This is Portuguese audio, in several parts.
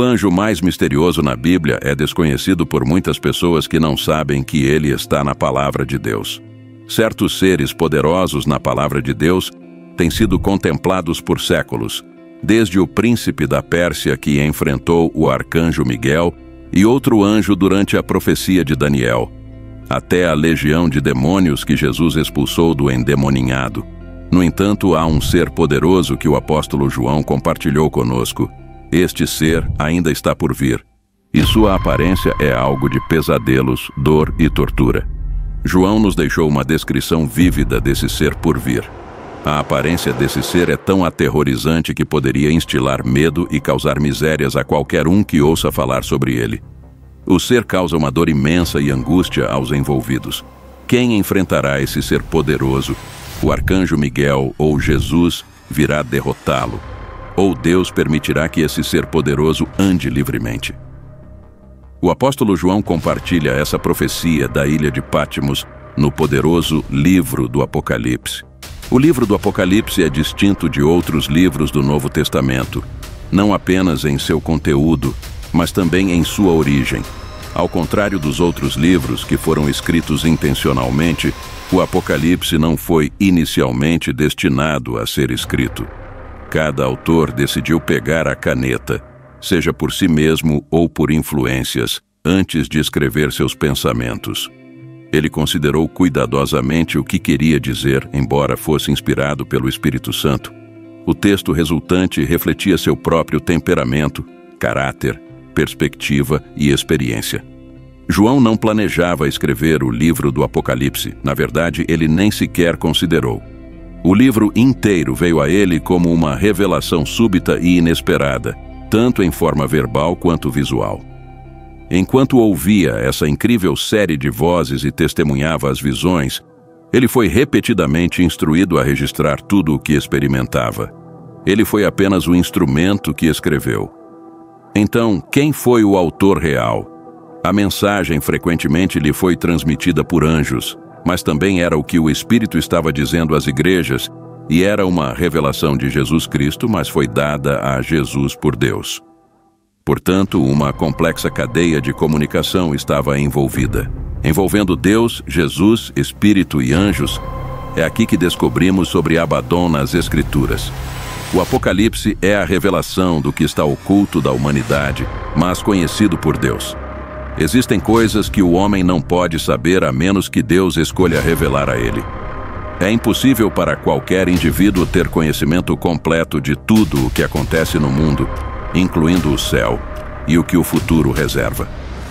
O anjo mais misterioso na Bíblia é desconhecido por muitas pessoas que não sabem que ele está na Palavra de Deus. Certos seres poderosos na Palavra de Deus têm sido contemplados por séculos, desde o príncipe da Pérsia que enfrentou o arcanjo Miguel e outro anjo durante a profecia de Daniel, até a legião de demônios que Jesus expulsou do endemoninhado. No entanto, há um ser poderoso que o apóstolo João compartilhou conosco. Este ser ainda está por vir, e sua aparência é algo de pesadelos, dor e tortura. João nos deixou uma descrição vívida desse ser por vir. A aparência desse ser é tão aterrorizante que poderia instilar medo e causar misérias a qualquer um que ouça falar sobre ele. O ser causa uma dor imensa e angústia aos envolvidos. Quem enfrentará esse ser poderoso? O arcanjo Miguel ou Jesus virá derrotá-lo? Ou Deus permitirá que esse ser poderoso ande livremente? O apóstolo João compartilha essa profecia da ilha de Patmos no poderoso livro do Apocalipse. O livro do Apocalipse é distinto de outros livros do Novo Testamento, não apenas em seu conteúdo, mas também em sua origem. Ao contrário dos outros livros que foram escritos intencionalmente, o Apocalipse não foi inicialmente destinado a ser escrito. Cada autor decidiu pegar a caneta, seja por si mesmo ou por influências, antes de escrever seus pensamentos. Ele considerou cuidadosamente o que queria dizer, embora fosse inspirado pelo Espírito Santo. O texto resultante refletia seu próprio temperamento, caráter, perspectiva e experiência. João não planejava escrever o livro do Apocalipse. Na verdade, ele nem sequer considerou. O livro inteiro veio a ele como uma revelação súbita e inesperada, tanto em forma verbal quanto visual. Enquanto ouvia essa incrível série de vozes e testemunhava as visões, ele foi repetidamente instruído a registrar tudo o que experimentava. Ele foi apenas o instrumento que escreveu. Então, quem foi o autor real? A mensagem frequentemente lhe foi transmitida por anjos, mas também era o que o Espírito estava dizendo às igrejas, e era uma revelação de Jesus Cristo, mas foi dada a Jesus por Deus. Portanto, uma complexa cadeia de comunicação estava envolvida. Envolvendo Deus, Jesus, Espírito e anjos, é aqui que descobrimos sobre Abaddon nas Escrituras. O Apocalipse é a revelação do que está oculto da humanidade, mas conhecido por Deus. Existem coisas que o homem não pode saber a menos que Deus escolha revelar a ele. É impossível para qualquer indivíduo ter conhecimento completo de tudo o que acontece no mundo, incluindo o céu e o que o futuro reserva.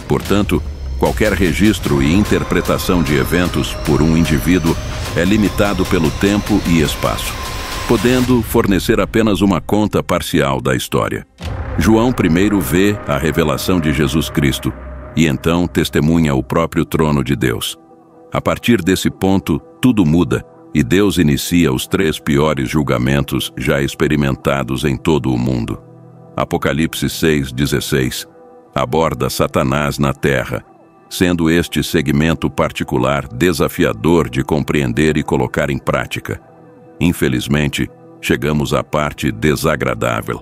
Portanto, qualquer registro e interpretação de eventos por um indivíduo é limitado pelo tempo e espaço, podendo fornecer apenas uma conta parcial da história. João primeiro vê a revelação de Jesus Cristo e então testemunha o próprio trono de Deus. A partir desse ponto, tudo muda e Deus inicia os 3 piores julgamentos já experimentados em todo o mundo. Apocalipse 6:16 aborda Satanás na terra, sendo este segmento particular desafiador de compreender e colocar em prática. Infelizmente, chegamos à parte desagradável.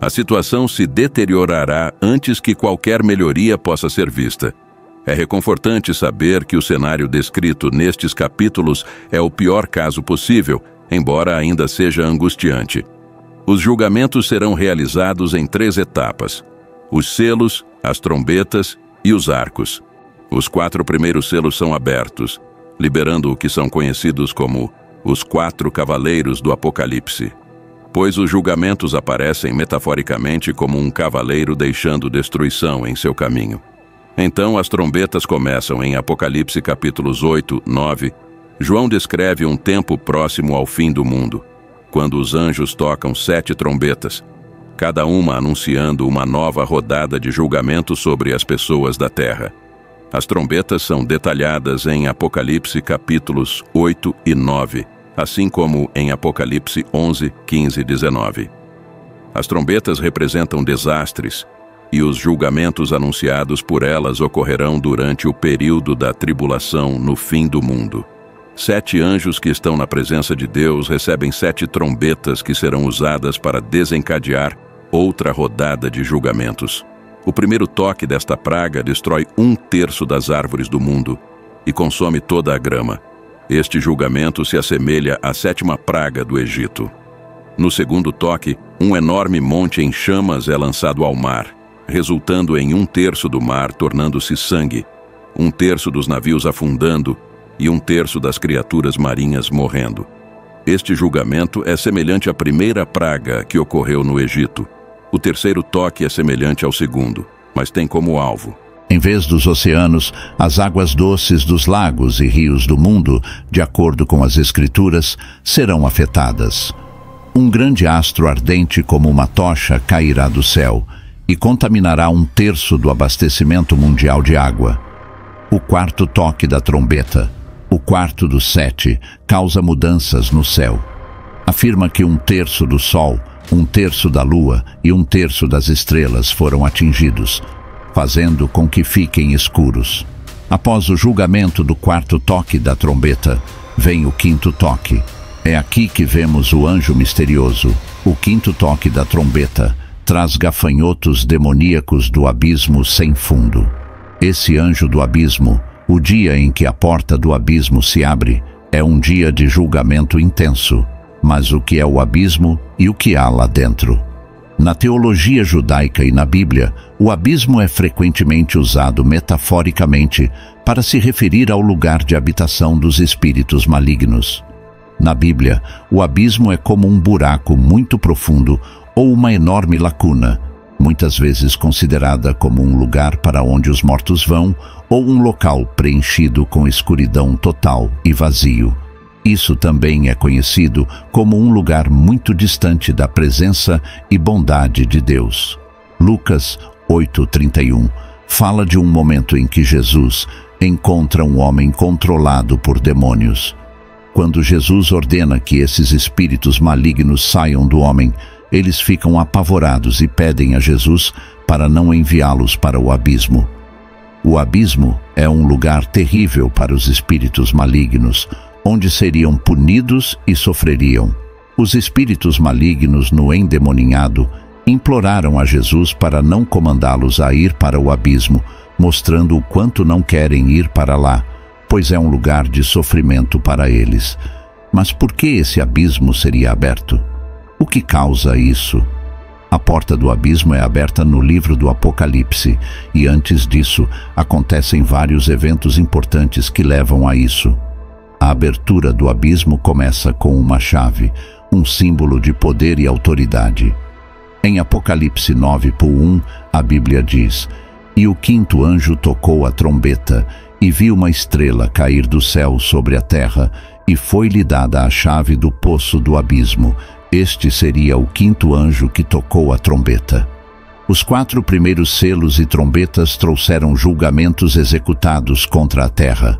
A situação se deteriorará antes que qualquer melhoria possa ser vista. É reconfortante saber que o cenário descrito nestes capítulos é o pior caso possível, embora ainda seja angustiante. Os julgamentos serão realizados em 3 etapas: os selos, as trombetas e os arcos. Os 4 primeiros selos são abertos, liberando o que são conhecidos como os 4 cavaleiros do Apocalipse, pois os julgamentos aparecem metaforicamente como um cavaleiro deixando destruição em seu caminho. Então as trombetas começam em Apocalipse capítulos 8, 9. João descreve um tempo próximo ao fim do mundo, quando os anjos tocam 7 trombetas, cada uma anunciando uma nova rodada de julgamento sobre as pessoas da terra. As trombetas são detalhadas em Apocalipse capítulos 8 e 9, assim como em Apocalipse 11, 15 e 19. As trombetas representam desastres, e os julgamentos anunciados por elas ocorrerão durante o período da tribulação no fim do mundo. 7 anjos que estão na presença de Deus recebem 7 trombetas que serão usadas para desencadear outra rodada de julgamentos. O primeiro toque desta praga destrói 1/3 das árvores do mundo e consome toda a grama. Este julgamento se assemelha à 7ª praga do Egito. No segundo toque, um enorme monte em chamas é lançado ao mar, resultando em 1/3 do mar tornando-se sangue, 1/3 dos navios afundando e 1/3 das criaturas marinhas morrendo. Este julgamento é semelhante à primeira praga que ocorreu no Egito. O terceiro toque é semelhante ao segundo, mas tem como alvo: em vez dos oceanos, as águas doces dos lagos e rios do mundo, de acordo com as Escrituras, serão afetadas. Um grande astro ardente como uma tocha cairá do céu e contaminará 1/3 do abastecimento mundial de água. O quarto toque da trombeta, o quarto dos 7, causa mudanças no céu. Afirma que 1/3 do Sol, 1/3 da Lua e 1/3 das estrelas foram atingidos, fazendo com que fiquem escuros. Após o julgamento do quarto toque da trombeta, vem o quinto toque. É aqui que vemos o anjo misterioso. O quinto toque da trombeta traz gafanhotos demoníacos do abismo sem fundo. Esse anjo do abismo, o dia em que a porta do abismo se abre, é um dia de julgamento intenso. Mas o que é o abismo e o que há lá dentro? Na teologia judaica e na Bíblia, o abismo é frequentemente usado metaforicamente para se referir ao lugar de habitação dos espíritos malignos. Na Bíblia, o abismo é como um buraco muito profundo ou uma enorme lacuna, muitas vezes considerada como um lugar para onde os mortos vão ou um local preenchido com escuridão total e vazio. Isso também é conhecido como um lugar muito distante da presença e bondade de Deus. Lucas 8:31 fala de um momento em que Jesus encontra um homem controlado por demônios. Quando Jesus ordena que esses espíritos malignos saiam do homem, eles ficam apavorados e pedem a Jesus para não enviá-los para o abismo. O abismo é um lugar terrível para os espíritos malignos, onde seriam punidos e sofreriam. Os espíritos malignos no endemoninhado imploraram a Jesus para não comandá-los a ir para o abismo, mostrando o quanto não querem ir para lá, pois é um lugar de sofrimento para eles. Mas por que esse abismo seria aberto? O que causa isso? A porta do abismo é aberta no livro do Apocalipse, e antes disso acontecem vários eventos importantes que levam a isso. A abertura do abismo começa com uma chave, um símbolo de poder e autoridade. Em Apocalipse 9:1, a Bíblia diz: "E o quinto anjo tocou a trombeta, e viu uma estrela cair do céu sobre a terra, e foi-lhe dada a chave do poço do abismo." Este seria o quinto anjo que tocou a trombeta. Os 4 primeiros selos e trombetas trouxeram julgamentos executados contra a terra.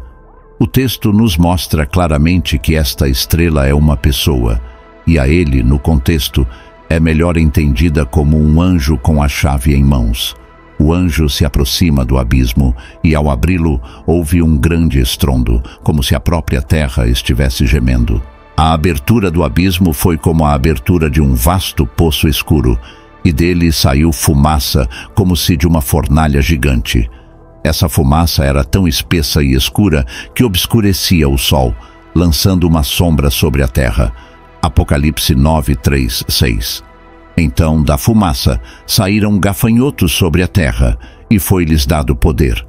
O texto nos mostra claramente que esta estrela é uma pessoa, e a ele, no contexto, é melhor entendida como um anjo com a chave em mãos. O anjo se aproxima do abismo e, ao abri-lo, houve um grande estrondo, como se a própria terra estivesse gemendo. A abertura do abismo foi como a abertura de um vasto poço escuro, e dele saiu fumaça como se de uma fornalha gigante. Essa fumaça era tão espessa e escura que obscurecia o sol, lançando uma sombra sobre a terra. Apocalipse 9:3-6. Então, da fumaça, saíram gafanhotos sobre a terra, e foi-lhes dado poder.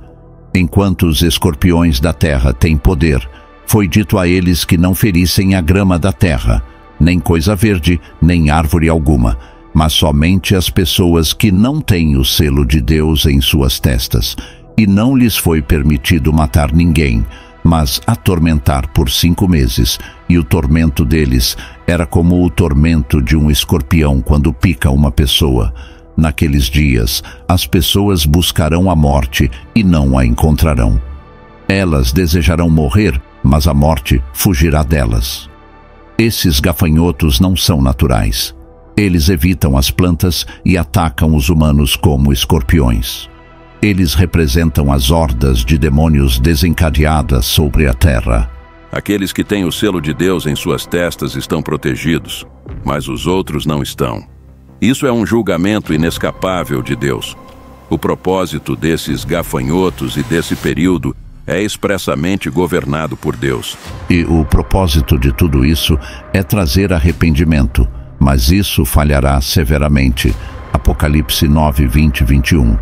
Enquanto os escorpiões da terra têm poder, foi dito a eles que não ferissem a grama da terra, nem coisa verde, nem árvore alguma, mas somente as pessoas que não têm o selo de Deus em suas testas. E não lhes foi permitido matar ninguém, mas atormentar por 5 meses, e o tormento deles era como o tormento de um escorpião quando pica uma pessoa. Naqueles dias, as pessoas buscarão a morte e não a encontrarão. Elas desejarão morrer, mas a morte fugirá delas. Esses gafanhotos não são naturais. Eles evitam as plantas e atacam os humanos como escorpiões. Eles representam as hordas de demônios desencadeadas sobre a terra. Aqueles que têm o selo de Deus em suas testas estão protegidos, mas os outros não estão. Isso é um julgamento inescapável de Deus. O propósito desses gafanhotos e desse período é expressamente governado por Deus. E o propósito de tudo isso é trazer arrependimento, mas isso falhará severamente. Apocalipse 9, 20 e 21.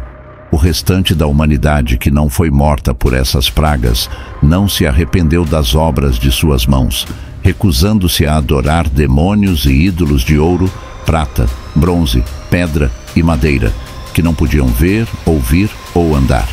O restante da humanidade que não foi morta por essas pragas não se arrependeu das obras de suas mãos, recusando-se a adorar demônios e ídolos de ouro, prata, bronze, pedra e madeira, que não podiam ver, ouvir ou andar.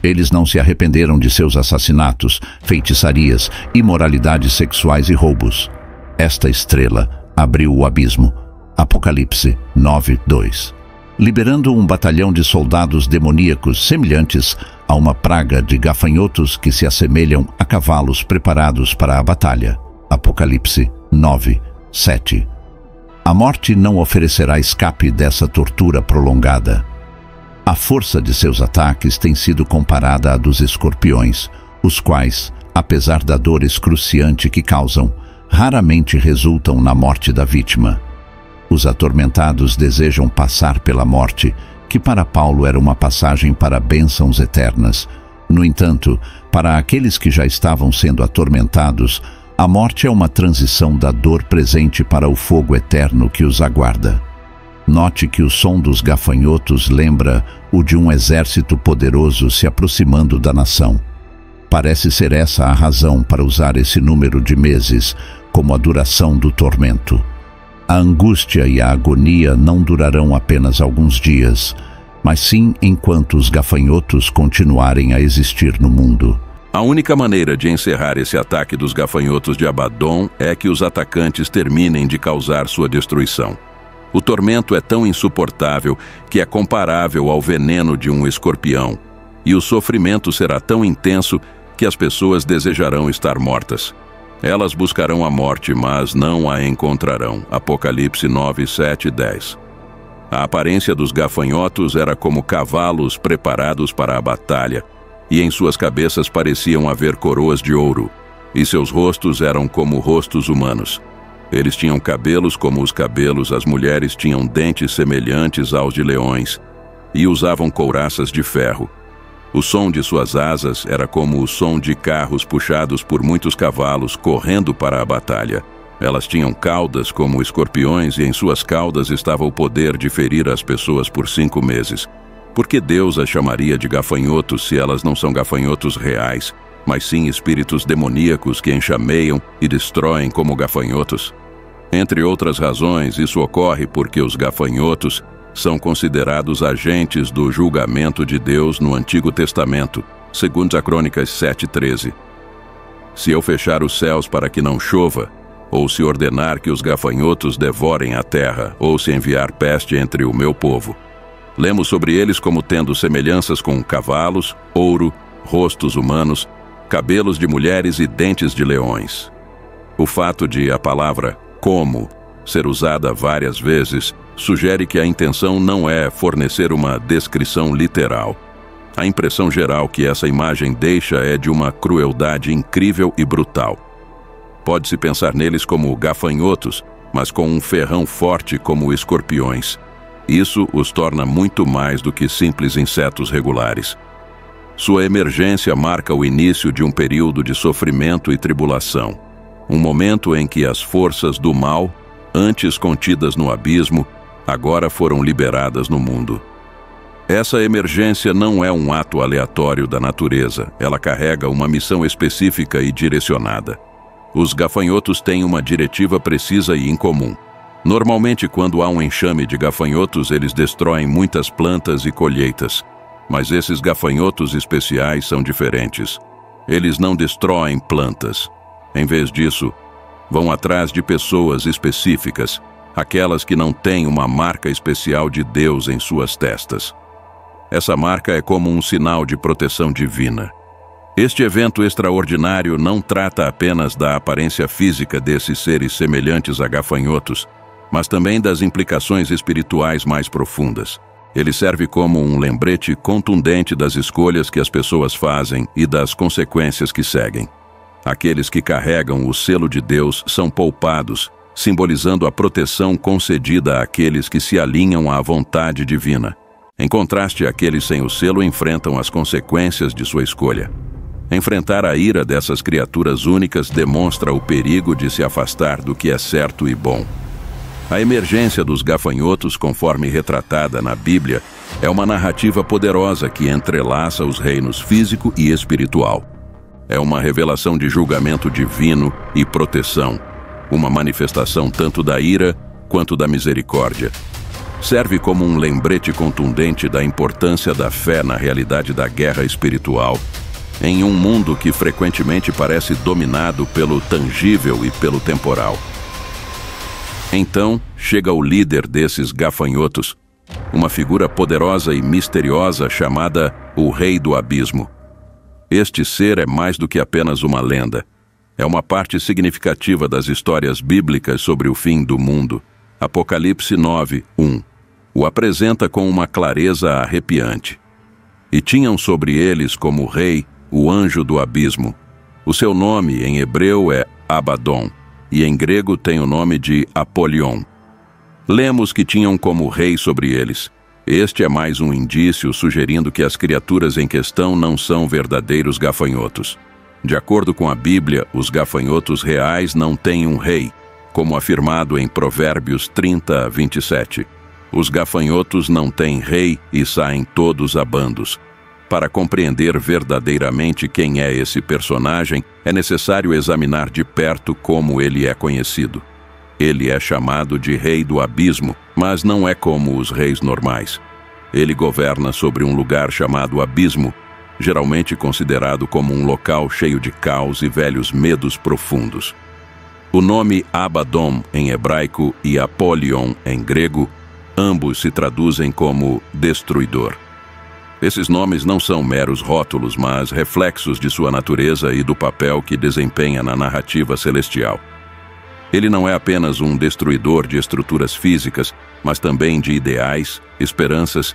Eles não se arrependeram de seus assassinatos, feitiçarias, imoralidades sexuais e roubos. Esta estrela abriu o abismo. Apocalipse 9, 2. Liberando um batalhão de soldados demoníacos semelhantes a uma praga de gafanhotos que se assemelham a cavalos preparados para a batalha. Apocalipse 9, 7. A morte não oferecerá escape dessa tortura prolongada. A força de seus ataques tem sido comparada à dos escorpiões, os quais, apesar da dor excruciante que causam, raramente resultam na morte da vítima. Os atormentados desejam passar pela morte, que para Paulo era uma passagem para bênçãos eternas. No entanto, para aqueles que já estavam sendo atormentados, a morte é uma transição da dor presente para o fogo eterno que os aguarda. Note que o som dos gafanhotos lembra o de um exército poderoso se aproximando da nação. Parece ser essa a razão para usar esse número de meses como a duração do tormento. A angústia e a agonia não durarão apenas alguns dias, mas sim enquanto os gafanhotos continuarem a existir no mundo. A única maneira de encerrar esse ataque dos gafanhotos de Abaddon é que os atacantes terminem de causar sua destruição. O tormento é tão insuportável que é comparável ao veneno de um escorpião, e o sofrimento será tão intenso que as pessoas desejarão estar mortas. Elas buscarão a morte, mas não a encontrarão. Apocalipse 9, 7 e 10. A aparência dos gafanhotos era como cavalos preparados para a batalha, e em suas cabeças pareciam haver coroas de ouro, e seus rostos eram como rostos humanos. Eles tinham cabelos como os cabelos, as mulheres tinham dentes semelhantes aos de leões, e usavam couraças de ferro. O som de suas asas era como o som de carros puxados por muitos cavalos correndo para a batalha. Elas tinham caudas como escorpiões e em suas caudas estava o poder de ferir as pessoas por 5 meses. Por que Deus as chamaria de gafanhotos se elas não são gafanhotos reais, mas sim espíritos demoníacos que enxameiam e destroem como gafanhotos? Entre outras razões, isso ocorre porque os gafanhotos são considerados agentes do julgamento de Deus no Antigo Testamento, segundo a Crônicas 7:13. Se eu fechar os céus para que não chova, ou se ordenar que os gafanhotos devorem a terra, ou se enviar peste entre o meu povo. Lemos sobre eles como tendo semelhanças com cavalos, ouro, rostos humanos, cabelos de mulheres e dentes de leões. O fato de a palavra como ser usada várias vezes sugere que a intenção não é fornecer uma descrição literal. A impressão geral que essa imagem deixa é de uma crueldade incrível e brutal. Pode-se pensar neles como gafanhotos, mas com um ferrão forte como escorpiões. Isso os torna muito mais do que simples insetos regulares. Sua emergência marca o início de um período de sofrimento e tribulação. Um momento em que as forças do mal, antes contidas no abismo, agora foram liberadas no mundo. Essa emergência não é um ato aleatório da natureza, ela carrega uma missão específica e direcionada. Os gafanhotos têm uma diretiva precisa e incomum. Normalmente, quando há um enxame de gafanhotos, eles destroem muitas plantas e colheitas. Mas esses gafanhotos especiais são diferentes. Eles não destroem plantas. Em vez disso, vão atrás de pessoas específicas, aquelas que não têm uma marca especial de Deus em suas testas. Essa marca é como um sinal de proteção divina. Este evento extraordinário não trata apenas da aparência física desses seres semelhantes a gafanhotos, mas também das implicações espirituais mais profundas. Ele serve como um lembrete contundente das escolhas que as pessoas fazem e das consequências que seguem. Aqueles que carregam o selo de Deus são poupados, simbolizando a proteção concedida àqueles que se alinham à vontade divina. Em contraste, aqueles sem o selo enfrentam as consequências de sua escolha. Enfrentar a ira dessas criaturas únicas demonstra o perigo de se afastar do que é certo e bom. A emergência dos gafanhotos, conforme retratada na Bíblia, é uma narrativa poderosa que entrelaça os reinos físico e espiritual. É uma revelação de julgamento divino e proteção, uma manifestação tanto da ira quanto da misericórdia. Serve como um lembrete contundente da importância da fé na realidade da guerra espiritual, em um mundo que frequentemente parece dominado pelo tangível e pelo temporal. Então, chega o líder desses gafanhotos, uma figura poderosa e misteriosa chamada o Rei do Abismo. Este ser é mais do que apenas uma lenda. É uma parte significativa das histórias bíblicas sobre o fim do mundo. Apocalipse 9:1. O apresenta com uma clareza arrepiante. E tinham sobre eles como rei o anjo do abismo. O seu nome em hebreu é Abaddon, e em grego tem o nome de Apolion. Lemos que tinham como rei sobre eles. Este é mais um indício sugerindo que as criaturas em questão não são verdadeiros gafanhotos. De acordo com a Bíblia, os gafanhotos reais não têm um rei, como afirmado em Provérbios 30:27. Os gafanhotos não têm rei e saem todos a bandos. Para compreender verdadeiramente quem é esse personagem, é necessário examinar de perto como ele é conhecido. Ele é chamado de Rei do Abismo, mas não é como os reis normais. Ele governa sobre um lugar chamado Abismo, geralmente considerado como um local cheio de caos e velhos medos profundos. O nome Abaddon em hebraico e Apolion em grego, ambos se traduzem como destruidor. Esses nomes não são meros rótulos, mas reflexos de sua natureza e do papel que desempenha na narrativa celestial. Ele não é apenas um destruidor de estruturas físicas, mas também de ideais, esperanças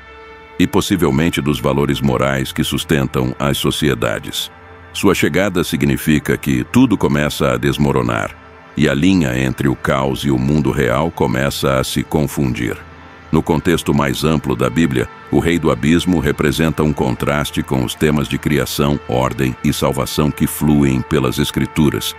e possivelmente dos valores morais que sustentam as sociedades. Sua chegada significa que tudo começa a desmoronar, e a linha entre o caos e o mundo real começa a se confundir. No contexto mais amplo da Bíblia, o Rei do Abismo representa um contraste com os temas de criação, ordem e salvação que fluem pelas Escrituras.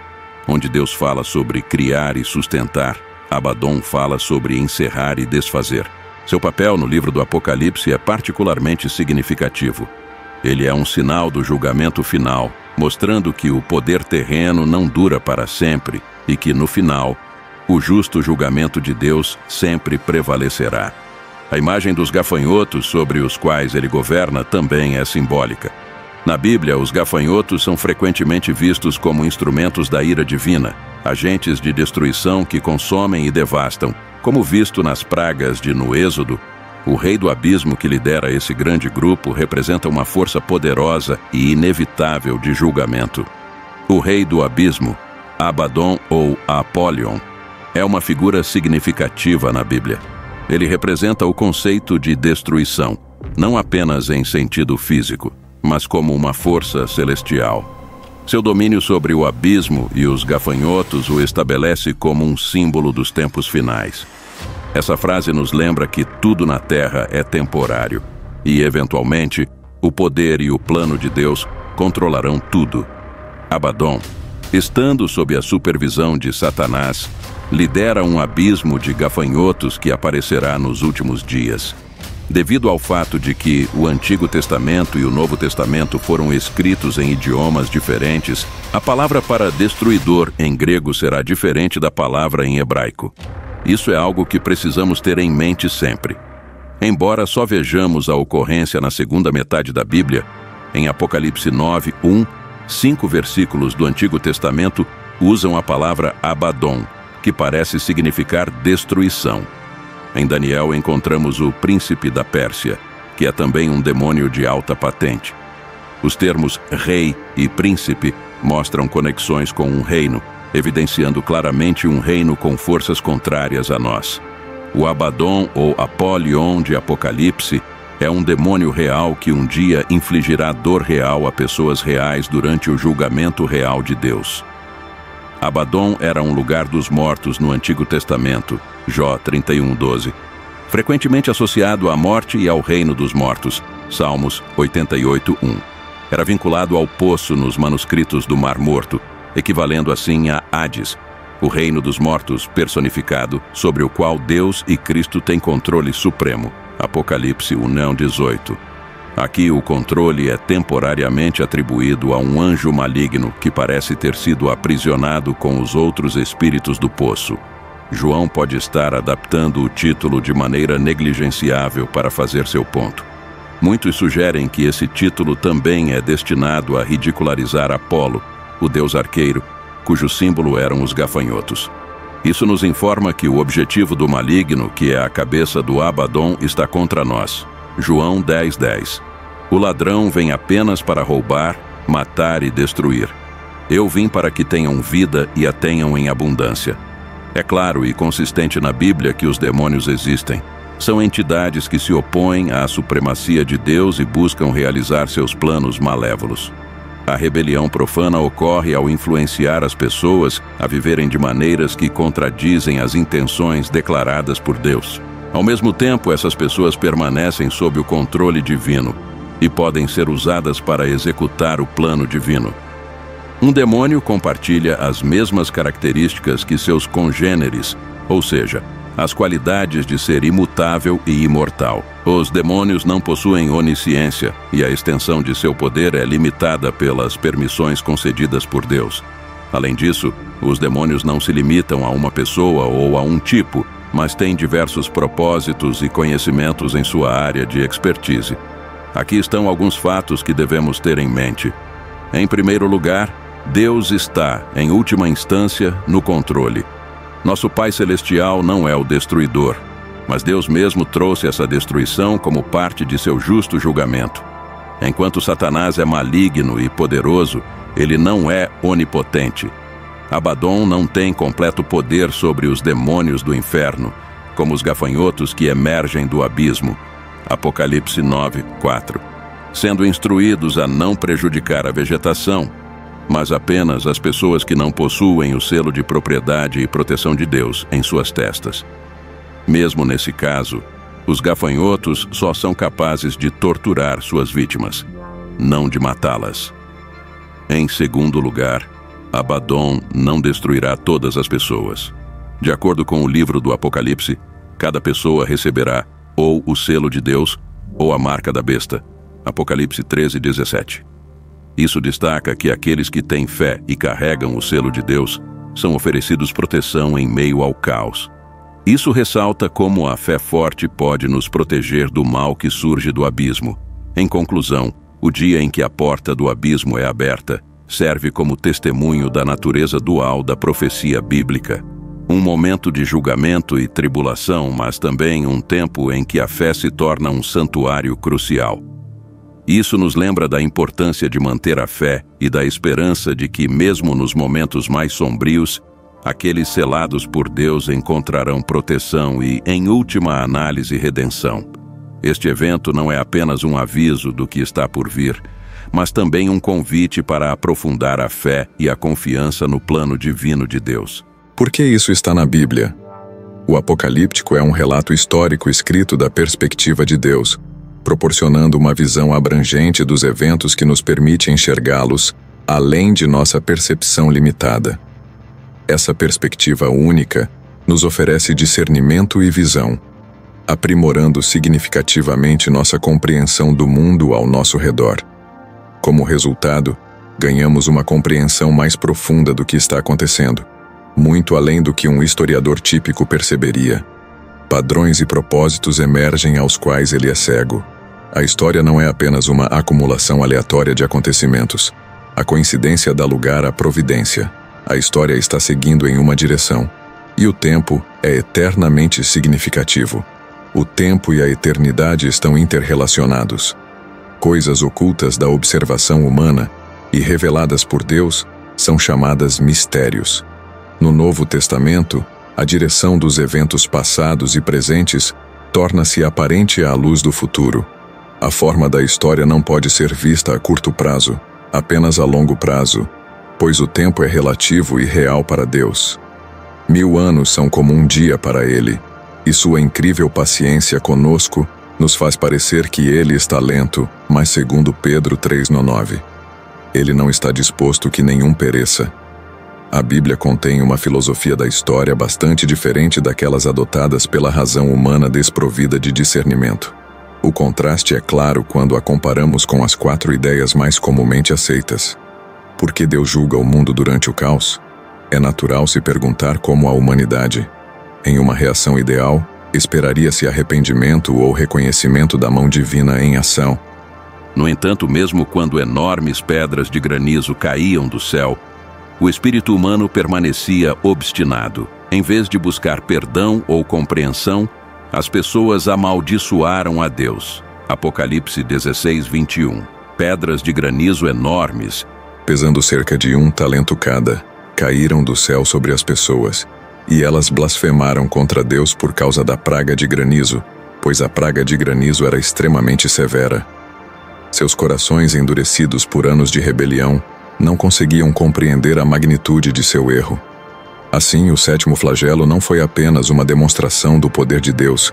Onde Deus fala sobre criar e sustentar, Abaddon fala sobre encerrar e desfazer. Seu papel no livro do Apocalipse é particularmente significativo. Ele é um sinal do julgamento final, mostrando que o poder terreno não dura para sempre e que, no final, o justo julgamento de Deus sempre prevalecerá. A imagem dos gafanhotos sobre os quais ele governa também é simbólica. Na Bíblia, os gafanhotos são frequentemente vistos como instrumentos da ira divina, agentes de destruição que consomem e devastam. Como visto nas pragas de no Êxodo, o Rei do Abismo que lidera esse grande grupo representa uma força poderosa e inevitável de julgamento. O Rei do Abismo, Abaddon ou Apolion, é uma figura significativa na Bíblia. Ele representa o conceito de destruição, não apenas em sentido físico, mas como uma força celestial. Seu domínio sobre o abismo e os gafanhotos o estabelece como um símbolo dos tempos finais. Essa frase nos lembra que tudo na Terra é temporário e, eventualmente, o poder e o plano de Deus controlarão tudo. Abaddon, estando sob a supervisão de Satanás, lidera um abismo de gafanhotos que aparecerá nos últimos dias. Devido ao fato de que o Antigo Testamento e o Novo Testamento foram escritos em idiomas diferentes, a palavra para destruidor em grego será diferente da palavra em hebraico. Isso é algo que precisamos ter em mente sempre. Embora só vejamos a ocorrência na segunda metade da Bíblia, em Apocalipse 9:1, 5 versículos do Antigo Testamento usam a palavra Abaddon, que parece significar destruição. Em Daniel encontramos o príncipe da Pérsia, que é também um demônio de alta patente. Os termos rei e príncipe mostram conexões com um reino, evidenciando claramente um reino com forças contrárias a nós. O Abaddon ou Apolion de Apocalipse é um demônio real que um dia infligirá dor real a pessoas reais durante o julgamento real de Deus. Abadom era um lugar dos mortos no Antigo Testamento, Jó 31:12, frequentemente associado à morte e ao reino dos mortos, Salmos 88:1. Era vinculado ao poço nos manuscritos do Mar Morto, equivalendo assim a Hades, o reino dos mortos personificado, sobre o qual Deus e Cristo têm controle supremo, Apocalipse 1:18. Aqui o controle é temporariamente atribuído a um anjo maligno que parece ter sido aprisionado com os outros espíritos do poço. João pode estar adaptando o título de maneira negligenciável para fazer seu ponto. Muitos sugerem que esse título também é destinado a ridicularizar Apolo, o deus arqueiro, cujo símbolo eram os gafanhotos. Isso nos informa que o objetivo do maligno, que é a cabeça do Abadom, está contra nós. João 10:10. O ladrão vem apenas para roubar, matar e destruir. Eu vim para que tenham vida e a tenham em abundância. É claro e consistente na Bíblia que os demônios existem. São entidades que se opõem à supremacia de Deus e buscam realizar seus planos malévolos. A rebelião profana ocorre ao influenciar as pessoas a viverem de maneiras que contradizem as intenções declaradas por Deus. Ao mesmo tempo, essas pessoas permanecem sob o controle divino e podem ser usadas para executar o plano divino. Um demônio compartilha as mesmas características que seus congêneres, ou seja, as qualidades de ser imutável e imortal. Os demônios não possuem onisciência e a extensão de seu poder é limitada pelas permissões concedidas por Deus. Além disso, os demônios não se limitam a uma pessoa ou a um tipo, mas têm diversos propósitos e conhecimentos em sua área de expertise. Aqui estão alguns fatos que devemos ter em mente. Em primeiro lugar, Deus está, em última instância, no controle. Nosso Pai Celestial não é o destruidor, mas Deus mesmo trouxe essa destruição como parte de seu justo julgamento. Enquanto Satanás é maligno e poderoso, ele não é onipotente. Abadom não tem completo poder sobre os demônios do inferno, como os gafanhotos que emergem do abismo. Apocalipse 9:4. Sendo instruídos a não prejudicar a vegetação, mas apenas as pessoas que não possuem o selo de propriedade e proteção de Deus em suas testas. Mesmo nesse caso, os gafanhotos só são capazes de torturar suas vítimas, não de matá-las. Em segundo lugar, Abadom não destruirá todas as pessoas. De acordo com o livro do Apocalipse, cada pessoa receberá ou o selo de Deus ou a marca da besta. Apocalipse 13:17. Isso destaca que aqueles que têm fé e carregam o selo de Deus são oferecidos proteção em meio ao caos. Isso ressalta como a fé forte pode nos proteger do mal que surge do abismo. Em conclusão, o dia em que a porta do abismo é aberta serve como testemunho da natureza dual da profecia bíblica. Um momento de julgamento e tribulação, mas também um tempo em que a fé se torna um santuário crucial. Isso nos lembra da importância de manter a fé e da esperança de que, mesmo nos momentos mais sombrios, aqueles selados por Deus encontrarão proteção e, em última análise, redenção. Este evento não é apenas um aviso do que está por vir, mas também um convite para aprofundar a fé e a confiança no plano divino de Deus. Por que isso está na Bíblia? O Apocalíptico é um relato histórico escrito da perspectiva de Deus, proporcionando uma visão abrangente dos eventos que nos permite enxergá-los além de nossa percepção limitada. Essa perspectiva única nos oferece discernimento e visão, aprimorando significativamente nossa compreensão do mundo ao nosso redor. Como resultado, ganhamos uma compreensão mais profunda do que está acontecendo, muito além do que um historiador típico perceberia. Padrões e propósitos emergem aos quais ele é cego. A história não é apenas uma acumulação aleatória de acontecimentos. A coincidência dá lugar à providência. A história está seguindo em uma direção. E o tempo é eternamente significativo. O tempo e a eternidade estão interrelacionados. Coisas ocultas da observação humana e reveladas por Deus são chamadas mistérios. No Novo Testamento, a direção dos eventos passados e presentes torna-se aparente à luz do futuro. A forma da história não pode ser vista a curto prazo, apenas a longo prazo. pois o tempo é relativo e real para Deus. 1000 anos são como um dia para Ele, e sua incrível paciência conosco nos faz parecer que Ele está lento, mas segundo Pedro 3:9, Ele não está disposto que nenhum pereça. A Bíblia contém uma filosofia da história bastante diferente daquelas adotadas pela razão humana desprovida de discernimento. O contraste é claro quando a comparamos com as 4 ideias mais comumente aceitas. Por que Deus julga o mundo durante o caos? É natural se perguntar como a humanidade, em uma reação ideal, esperaria-se arrependimento ou reconhecimento da mão divina em ação. No entanto, mesmo quando enormes pedras de granizo caíam do céu, o espírito humano permanecia obstinado. Em vez de buscar perdão ou compreensão, as pessoas amaldiçoaram a Deus. Apocalipse 16:21. Pedras de granizo enormes, pesando cerca de 1 talento cada, caíram do céu sobre as pessoas, e elas blasfemaram contra Deus por causa da praga de granizo, pois a praga de granizo era extremamente severa. Seus corações endurecidos por anos de rebelião não conseguiam compreender a magnitude de seu erro. Assim, o 7º flagelo não foi apenas uma demonstração do poder de Deus,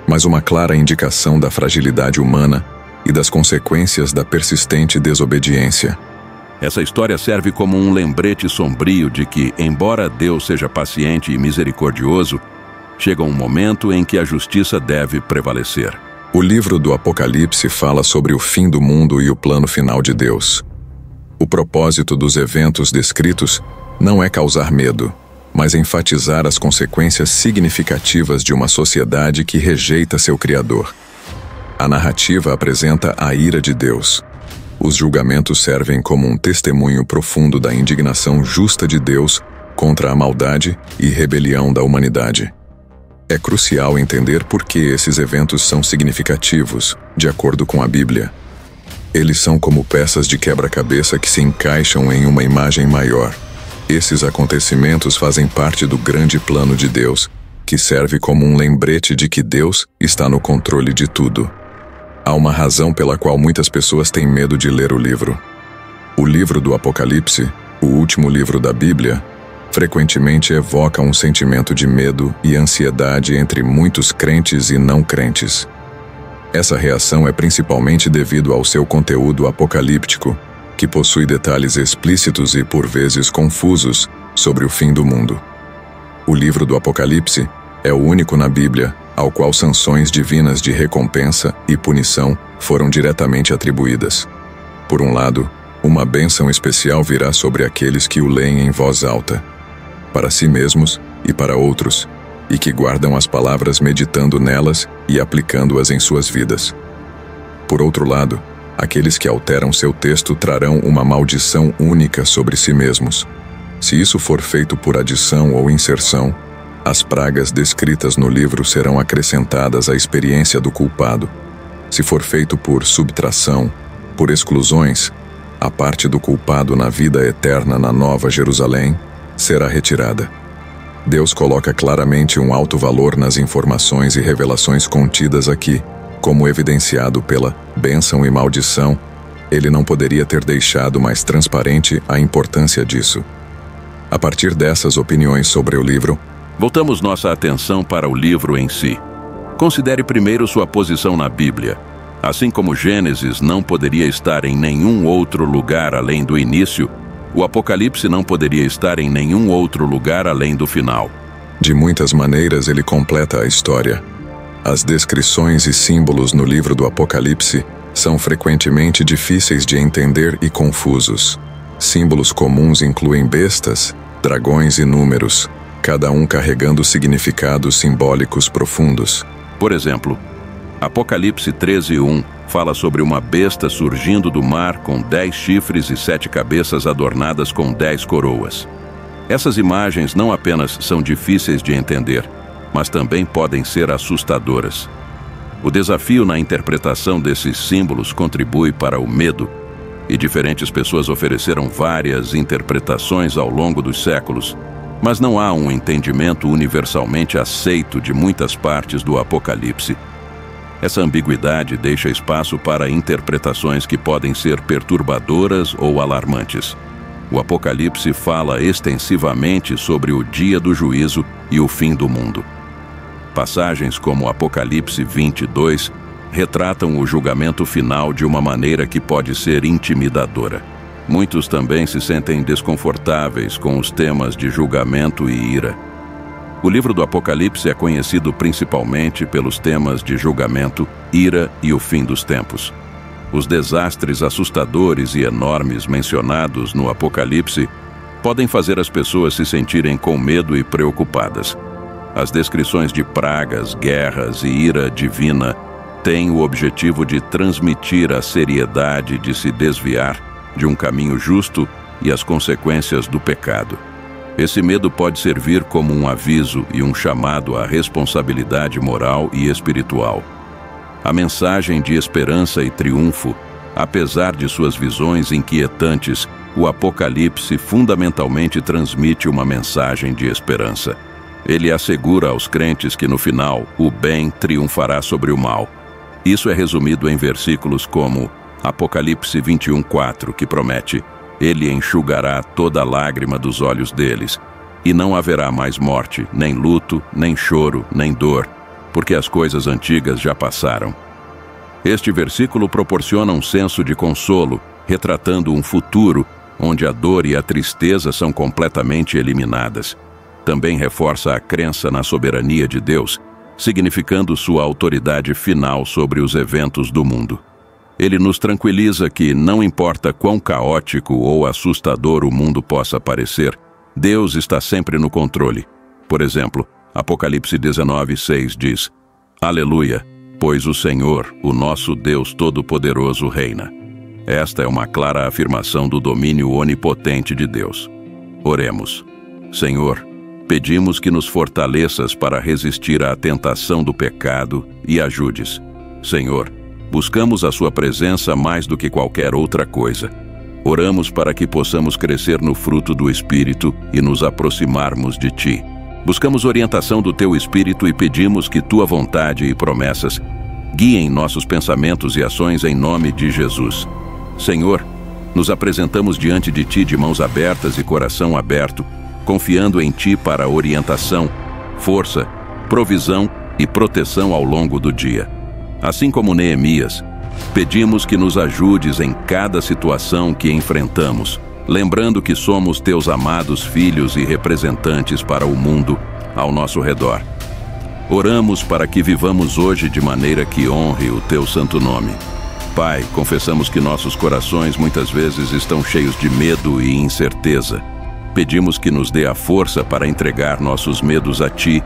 mas uma clara indicação da fragilidade humana e das consequências da persistente desobediência. Essa história serve como um lembrete sombrio de que, embora Deus seja paciente e misericordioso, chega um momento em que a justiça deve prevalecer. O livro do Apocalipse fala sobre o fim do mundo e o plano final de Deus. O propósito dos eventos descritos não é causar medo, mas enfatizar as consequências significativas de uma sociedade que rejeita seu Criador. A narrativa apresenta a ira de Deus. Os julgamentos servem como um testemunho profundo da indignação justa de Deus contra a maldade e rebelião da humanidade. É crucial entender por que esses eventos são significativos, de acordo com a Bíblia. Eles são como peças de quebra-cabeça que se encaixam em uma imagem maior. Esses acontecimentos fazem parte do grande plano de Deus, que serve como um lembrete de que Deus está no controle de tudo. Há uma razão pela qual muitas pessoas têm medo de ler o livro. O livro do Apocalipse, o último livro da Bíblia, frequentemente evoca um sentimento de medo e ansiedade entre muitos crentes e não crentes. Essa reação é principalmente devido ao seu conteúdo apocalíptico, que possui detalhes explícitos e por vezes confusos sobre o fim do mundo. O livro do Apocalipse é o único na Bíblia ao qual sanções divinas de recompensa e punição foram diretamente atribuídas. Por um lado, uma bênção especial virá sobre aqueles que o leem em voz alta, para si mesmos e para outros, e que guardam as palavras meditando nelas e aplicando-as em suas vidas. Por outro lado, aqueles que alteram seu texto trarão uma maldição única sobre si mesmos. Se isso for feito por adição ou inserção, as pragas descritas no livro serão acrescentadas à experiência do culpado. Se for feito por subtração, por exclusões, a parte do culpado na vida eterna na Nova Jerusalém será retirada. Deus coloca claramente um alto valor nas informações e revelações contidas aqui, como evidenciado pela bênção e maldição. Ele não poderia ter deixado mais transparente a importância disso. A partir dessas opiniões sobre o livro, voltamos nossa atenção para o livro em si. Considere primeiro sua posição na Bíblia. Assim como Gênesis não poderia estar em nenhum outro lugar além do início, o Apocalipse não poderia estar em nenhum outro lugar além do final. De muitas maneiras ele completa a história. As descrições e símbolos no livro do Apocalipse são frequentemente difíceis de entender e confusos. Símbolos comuns incluem bestas, dragões e números, cada um carregando significados simbólicos profundos. Por exemplo, Apocalipse 13:1 fala sobre uma besta surgindo do mar com 10 chifres e 7 cabeças adornadas com 10 coroas. Essas imagens não apenas são difíceis de entender, mas também podem ser assustadoras. O desafio na interpretação desses símbolos contribui para o medo, e diferentes pessoas ofereceram várias interpretações ao longo dos séculos, mas não há um entendimento universalmente aceito de muitas partes do Apocalipse. Essa ambiguidade deixa espaço para interpretações que podem ser perturbadoras ou alarmantes. O Apocalipse fala extensivamente sobre o dia do juízo e o fim do mundo. Passagens como Apocalipse 22 retratam o julgamento final de uma maneira que pode ser intimidadora. Muitos também se sentem desconfortáveis com os temas de julgamento e ira. O livro do Apocalipse é conhecido principalmente pelos temas de julgamento, ira e o fim dos tempos. Os desastres assustadores e enormes mencionados no Apocalipse podem fazer as pessoas se sentirem com medo e preocupadas. As descrições de pragas, guerras e ira divina têm o objetivo de transmitir a seriedade de se desviar de um caminho justo e as consequências do pecado. Esse medo pode servir como um aviso e um chamado à responsabilidade moral e espiritual. A mensagem de esperança e triunfo, apesar de suas visões inquietantes, o Apocalipse fundamentalmente transmite uma mensagem de esperança. Ele assegura aos crentes que no final o bem triunfará sobre o mal. Isso é resumido em versículos como Apocalipse 21:4, que promete: Ele enxugará toda lágrima dos olhos deles, e não haverá mais morte, nem luto, nem choro, nem dor, porque as coisas antigas já passaram. Este versículo proporciona um senso de consolo, retratando um futuro onde a dor e a tristeza são completamente eliminadas. Também reforça a crença na soberania de Deus, significando sua autoridade final sobre os eventos do mundo. Ele nos tranquiliza que, não importa quão caótico ou assustador o mundo possa parecer, Deus está sempre no controle. Por exemplo, Apocalipse 19:6 diz: Aleluia, pois o Senhor, o nosso Deus Todo-Poderoso, reina. Esta é uma clara afirmação do domínio onipotente de Deus. Oremos. Senhor, pedimos que nos fortaleças para resistir à tentação do pecado e ajudes. Senhor, buscamos a sua presença mais do que qualquer outra coisa. Oramos para que possamos crescer no fruto do Espírito e nos aproximarmos de Ti. Buscamos orientação do Teu Espírito e pedimos que Tua vontade e promessas guiem nossos pensamentos e ações em nome de Jesus. Senhor, nos apresentamos diante de Ti de mãos abertas e coração aberto, confiando em Ti para orientação, força, provisão e proteção ao longo do dia. Assim como Neemias, pedimos que nos ajudes em cada situação que enfrentamos, lembrando que somos Teus amados filhos e representantes para o mundo ao nosso redor. Oramos para que vivamos hoje de maneira que honre o Teu santo nome. Pai, confessamos que nossos corações muitas vezes estão cheios de medo e incerteza. Pedimos que nos dê a força para entregar nossos medos a Ti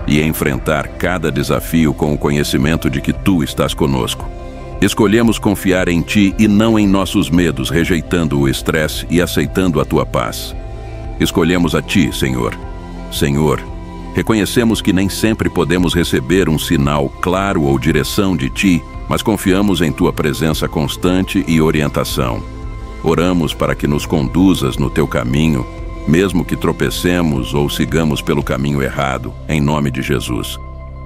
e enfrentar cada desafio com o conhecimento de que Tu estás conosco. Escolhemos confiar em Ti e não em nossos medos, rejeitando o estresse e aceitando a Tua paz. Escolhemos a Ti, Senhor. Senhor, reconhecemos que nem sempre podemos receber um sinal claro ou direção de Ti, mas confiamos em Tua presença constante e orientação. Oramos para que nos conduzas no Teu caminho, mesmo que tropecemos ou sigamos pelo caminho errado, em nome de Jesus.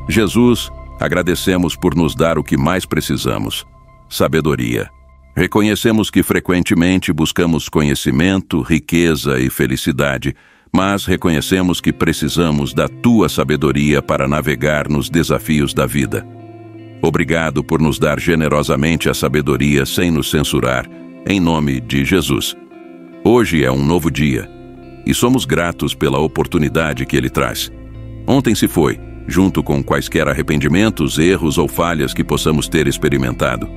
Jesus, agradecemos por nos dar o que mais precisamos: sabedoria. Reconhecemos que frequentemente buscamos conhecimento, riqueza e felicidade, mas reconhecemos que precisamos da Tua sabedoria para navegar nos desafios da vida. Obrigado por nos dar generosamente a sabedoria sem nos censurar, em nome de Jesus. Hoje é um novo dia e somos gratos pela oportunidade que ele traz. Ontem se foi, junto com quaisquer arrependimentos, erros ou falhas que possamos ter experimentado.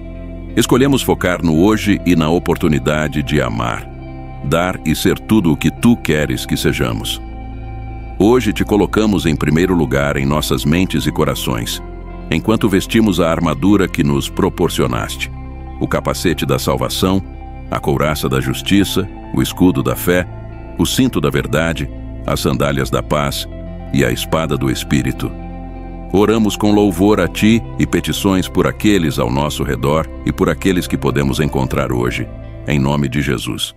Escolhemos focar no hoje e na oportunidade de amar, dar e ser tudo o que Tu queres que sejamos. Hoje Te colocamos em primeiro lugar em nossas mentes e corações, enquanto vestimos a armadura que nos proporcionaste, o capacete da salvação, a couraça da justiça, o escudo da fé, o cinto da verdade, as sandálias da paz e a espada do Espírito. Oramos com louvor a Ti e petições por aqueles ao nosso redor e por aqueles que podemos encontrar hoje, em nome de Jesus.